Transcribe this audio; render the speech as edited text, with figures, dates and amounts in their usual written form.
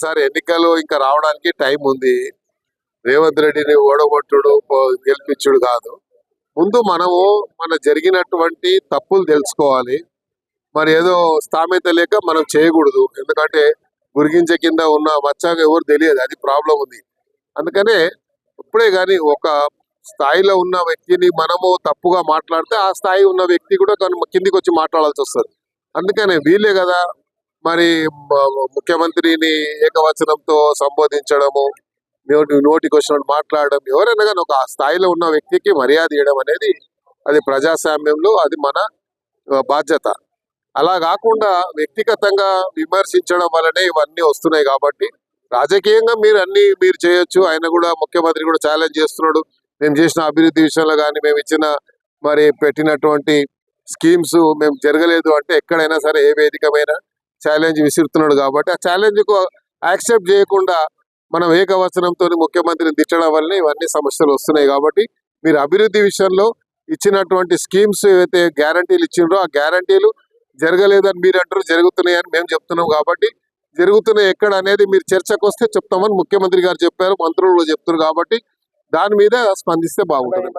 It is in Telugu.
సార్ ఎన్నికలు ఇంకా రావడానికి టైం ఉంది. రేవంత్ రెడ్డిని ఓడగొట్టుడు గెలిపించుడు కాదు. ముందు మనము మన జరిగినటువంటి తప్పులు తెలుసుకోవాలి. మరి ఏదో స్థామిత లేక మనం చేయకూడదు. ఎందుకంటే గురిగించ కింద ఉన్న మచ్చాగా ఎవరు తెలియదు, అది ప్రాబ్లం ఉంది. అందుకనే ఇప్పుడే కానీ ఒక స్థాయిలో ఉన్న వ్యక్తిని మనము తప్పుగా మాట్లాడితే ఆ స్థాయి ఉన్న వ్యక్తి కూడా కిందికి వచ్చి మాట్లాడాల్సి వస్తుంది. అందుకనే వీళ్ళే కదా మరి ముఖ్యమంత్రిని ఏకవచనంతో సంబోధించడము, నోటికి వచ్చినట్టు మాట్లాడడం, ఎవరైనా కానీ ఒక స్థాయిలో ఉన్న వ్యక్తికి మర్యాద ఇవ్వడం అనేది అది ప్రజాస్వామ్యంలో అది మన బాధ్యత. అలా కాకుండా వ్యక్తిగతంగా విమర్శించడం వల్లనే ఇవన్నీ వస్తున్నాయి. కాబట్టి రాజకీయంగా మీరు చేయొచ్చు. ఆయన కూడా ముఖ్యమంత్రి కూడా ఛాలెంజ్ చేస్తున్నాడు. మేము చేసిన అభివృద్ధి విషయంలో కానీ మేము ఇచ్చిన మరి పెట్టినటువంటి స్కీమ్స్ మేము జరగలేదు అంటే ఎక్కడైనా సరే ఏ వేదికమైన ఛాలెంజ్ విసురుతున్నాడు. కాబట్టి ఆ ఛాలెంజ్కు యాక్సెప్ట్ చేయకుండా మనం ఏకవచనంతో ముఖ్యమంత్రిని తిట్టడం వల్లనే ఇవన్నీ సమస్యలు వస్తున్నాయి. కాబట్టి మీరు అభివృద్ధి విషయంలో ఇచ్చినటువంటి స్కీమ్స్ ఏవైతే గ్యారంటీలు ఇచ్చిండ్రో ఆ గ్యారంటీలు జరగలేదని మీరు అంటారు, జరుగుతున్నాయని మేము చెప్తున్నాం. కాబట్టి జరుగుతున్నాయి ఎక్కడ అనేది మీరు చర్చకు వస్తే చెప్తామని ముఖ్యమంత్రి గారు చెప్పారు, మంత్రులు చెప్తున్నారు. కాబట్టి దాని మీద స్పందిస్తే బాగుంటుంది.